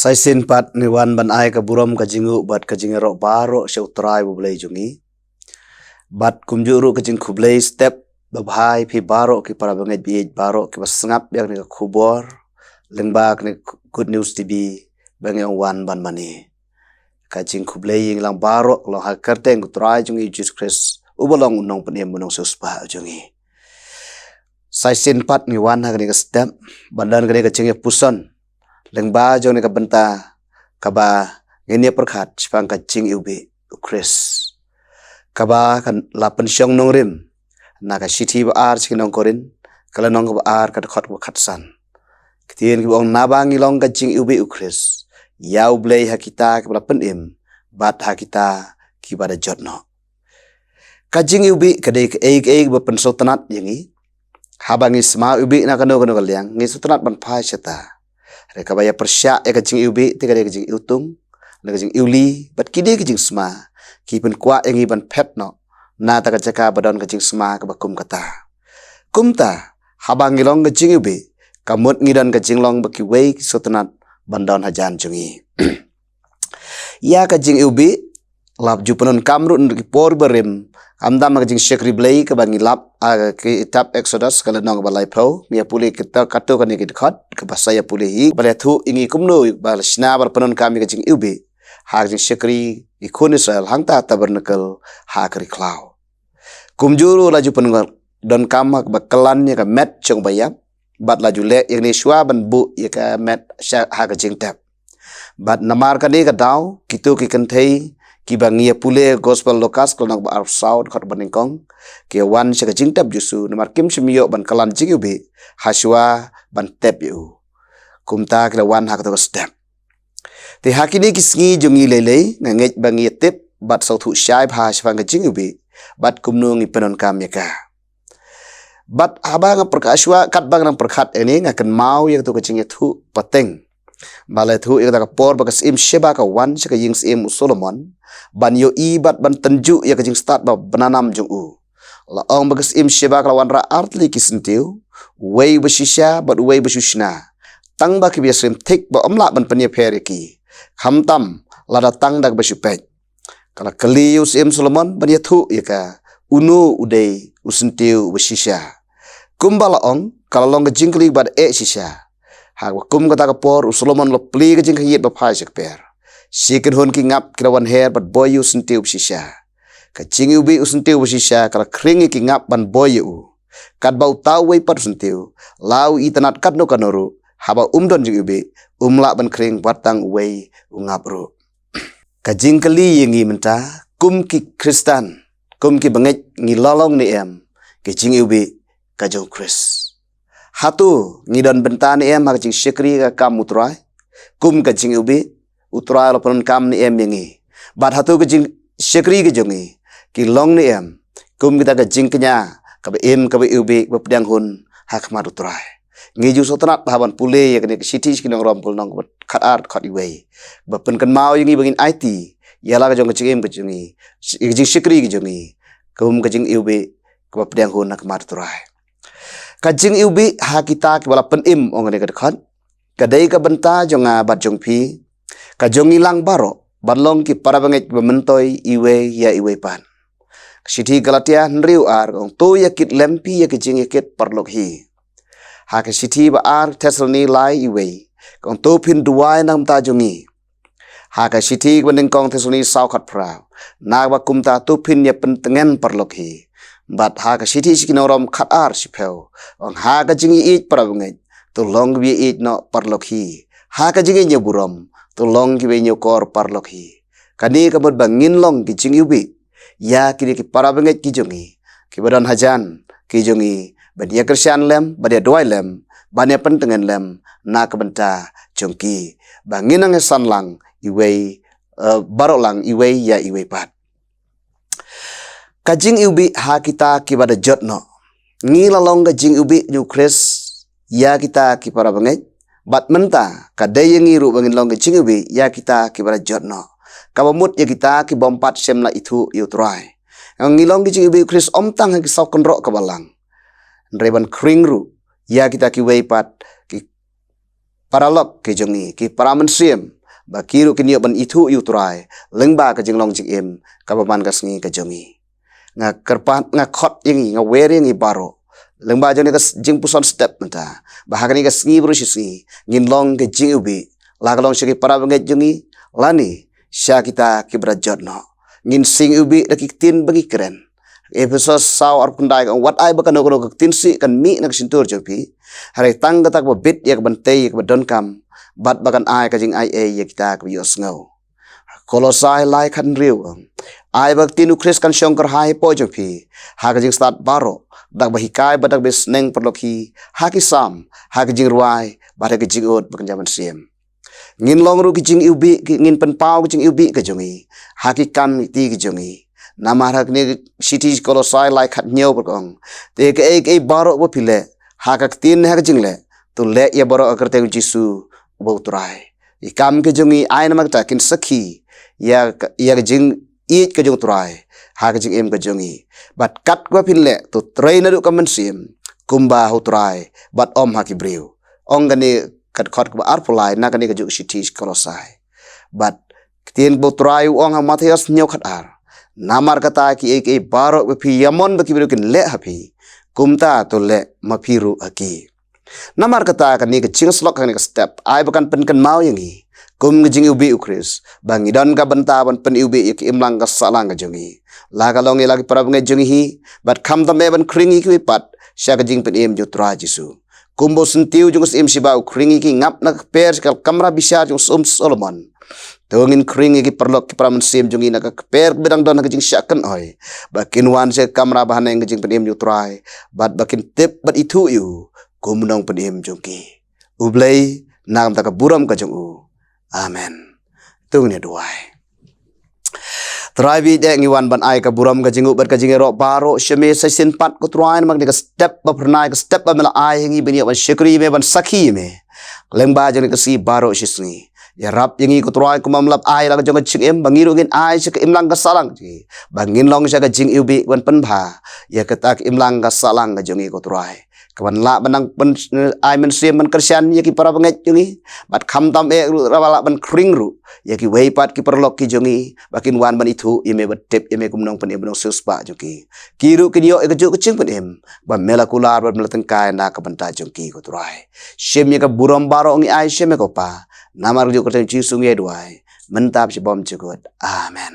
Sai sin pat ni wan ban ai ka buram ka jingu bat ka jingero baro se utrai U Blei jungi. Bat kumjuru ka jing U Blei step babhai phi baro ki para bangai bi baro ki basngap yang ni ka khubor lengbak ni good news TV bangai wan ban mane. Ka jing U Blei yang lang baro long ha kyrteng utrai jungi Jesus Khrist ubolong unong penem munong suspa jungi. Sai sin pat ni wan ha ni ka step bandan ka ni ka jingpuson lengba jong ni ka bynta kaba ngene perkhat spang ka jing Iwbih Khrist kaba kan lapen syong nong rim na ka city ba ar nong Korinth kala nong ba ar ka khot ba khatsan Ktien ki bong nabang ilong ka jing Iwbih Khrist U Blei ha kita ka lapen im bat ha kita ki bada jotno ka jing Iwbih ka dei ka ba pen sultanat yangi habangi sma Iwbih na kano kaliang ngi sultanat ban phai seta reka baya persya ya ka jing Iwbih tiga ka jing Iwtung na ka jing Iwli bat kide ka jing sma ki pen kwa yang ban phet no na ta ka jaka badon ka jing sma ka bakum kata kumta habang ngilong ka jing Iwbih kamut ngidan ka jing long baki wei sultanat bandon hajan jungi ya ka jing Iwbih lap jupanon kamrun ki por berim amdam ka jing syekri Blei ka bangi lap ki tap Exodus kala nong balai pro mia puli kita kato kan ki dekat ke basaya puli hi balai thu ingi kumno bal sna bar panon kami ka jing Iwbih ha jing syekri ikun Israel hangta tabernacle ha kri klau kumjuru laju panon don kamak bakalan ya ka met chong bayap bat laju le yang ni shwa ban bu ya ka met ha ka jing tap bat namar ka ni ka daw kitu ki Kynthei ki bangia pule gospel lokas kal nang bar saud khot baningkong ki wan se ka jing tap jusu namar kim simyo ban kalan jing Iwbih haswa ban tap yu kumta ki wan ha ka to step te hakini ki sngi jungi lele ngangej bangia tip bat sau thu shai bha shwang ka jing Iwbih bat kumnu ngi penon kam ya ka bat abang perkaswa kat bang nang perkhat ini ngakan mau yang tu ka jing thu pateng balai thu ik ka por bakas im sheba ka wan se ka jing im Solomon ban yo bat ban tenju ya ka jing start ba bananam jung u la ong bagas im sheba ka wan ra artli kisentiu wei bashisha bat wei basushna tang ba ki biasrim thik ba omla ban panye pheriki khamtam la da tang dak basupet kala kalius im Solomon ban ya thu ya ka unu udei usentiu bashisha kumbala ong kala long ka jingli bat e shisha ha kum kata ka por Solomon lo pli ka jing khiyet ba phai sek per sikin hon ki ngap kirawan her bat boy u sentiu shisha ka jing Iwbih usentiu shisha kala kringi ki ngap ban boy u kat bau tau wei pat sentiu lau itanat kat no kanoru haba umdon jing Iwbih umla ban kring batang wei ungap ru ka jing kali yengi menta kum ki Kristan kum ki banget ngi lolong ni em ki jing Iwbih ka jong Khrist hatu ngidon bentani em ha jing syekri ka kam utrai kum ka jing Iwbih utrai lo pon kam ni em yengi bat hatu ka jing syekri ka jongi ki long ni em kum kita ka jing kenya ka em ka Iwbih ba pedang hun ha khamar utrai ngi ju sotanat bahaban pule ya kene city kinong rompul nong khat art khat iwei ba pen kan mau yengi bangin IT yala ka jong ka jing em ka jongi jing syekri ka jongi kum ka jing Iwbih ka pedang hun ha khamar utrai ka jing Iwbih ha kita ki bala pen im ong ne ka khat ka dei ka benta jonga bat jong phi ka jong ilang baro balong ki para banget mentoi iwe ya iwe pan sithi Galatia nriu ar ong to yakit lempi ya ki jing yakit parlok hi ha ka sithi ba ar Thessaloni lai iwe ong to phin duwai nam ta jongi ha ka sithi banding kong Thessaloni sau khat pra na ba kumta to phin ya pen tengen parlok hi bat ha ka sithi sikinorom khat ar sipeu ong ha ka jingi it para banget to long bi it no parlok hi ha ka jingi nyeburom to long ki be nyokor parlok hi kani ka bod bangin long ki jing Iwbih ya kini ki para banget ki jongi ki badan hajan ki jongi bania Christian lem bania doi lem bania pentengen lem na ka benta jongki bangin ang sanlang iwei barolang iwei ya iwei pat ka jing Iwbih ha kita ki bada jotno ngi lalong ka jing Iwbih nyu Khrist ya kita ki para banget bat menta ka dayengi ru bangin long ka jing Iwbih ya kita ki bada jotno ka bamut ya kita ki bompat semla itu utrai ngi long ki jing Iwbih Khrist omtang ha ki sau konro ka balang reban kring ru ya kita ki wei pat ki paralok ke jongi ki paraman siem ba kiru kinio ban itu utrai lengba ke jinglong jing kabaman ka sngi ke jongi nga kerpat nga khot yang nga wearing i baro lengba joni ka jingpuson step menta bahagani ka sngi bru sisi nginlong ke Iwbih lagalong shiki parabanget jongi lani sya kita kibrajot no ngin sing Iwbih daki tin bagi keren episode saw ar kundai kan wat ai bakan no tin si kan mi nak sintur jopi hari tang gatak ba bit yak bantei yak badon kam bat bakan ai ka jing ai yak kita ka yo sngo kolosai lai kan riu ai bak tinu Khrist kan shongkar hai po jopi ha ka jing start baro dak bahikai badak bis neng perloki ha ki sam ha ka jing ruai ba ka jing ut bakan jaman siem ngin long ru ki jing Iwbih ngin pen pau ki jing Iwbih ka jongi ha ki kam ti ki jongi nama hak ni city kolosai lai khat nyau berkong te ke ek baro bo pile ha ka tin ha jing le tu le ya baro kyrteng jisu bo turai ikam ke jongi ai nama ta kin sakhi ya jing i ke jong turai ha ka jing em ke jongi bat kat ko pile tu trainer du kamen sim kumba hu turai bat om ha ki briu ong gani kat khot ko ar pulai na gani ke jong city kolosai bat tin bo turai ong ha Matthias nyau khat ar namar kata ki ek baro bepi yamon baki birukin le hapi kumta to le mapiru aki namar kata kan ni ke jingslok kan ni ke step ai bukan pen kan mau yangi kum jing Iwbih ukris bangi dan ka banta ban pen Iwbih ik imlang ka salang ka jongi laga longi lagi para bangai jongi hi bat kham ta me ban kringi ki pat sya ka jing pen em jutra jisu kumbo sentiu jungus em siba ukringi ki ngap nak per kal kamra bisa jung Solomon tungin kring ki perlok ki praman sim jungi nak per bedang don ka jing syakan oi bakin wan se kamera bahan yang jing pedim jutrai bat bakin tip bat itu yu kumnong pedim jungki U Blei nam ta ka buram ka jung u amen tungni duai trai bi de ngi wan ban ai ka buram ka jingu bat ka jingero baro sheme sesin pat ko truain mak ni ka step ba pernai ka step ba mela ai ngi bini ban shikri me ban sakhi me lengba jeng ka si baro shisni ya rap yang ikut roy kumam lap ai la jong ching em bangiru ngin ai sik imlang ka salang ji bangin long sa ka jing Iwbih wan pen bha ya ketak imlang ka salang ka jong ikut roy kawan la banang pen ai men sim men kersian ya ki para banget jongi bat kham tam e rawala ban kring ru ya ki wei pat ki perlok ki jongi bakin wan ban itu ime bat tip ime kumnong pen ibnong suspa jongi kiru kinyo e ka jo kecing pen em ba mela kular ba melateng kai na ka banta jongi ikut roy sim ya ka buram baro ngi ai sim ko pa namar juk kyrteng jisu nge duai mentap si bom cukup amen.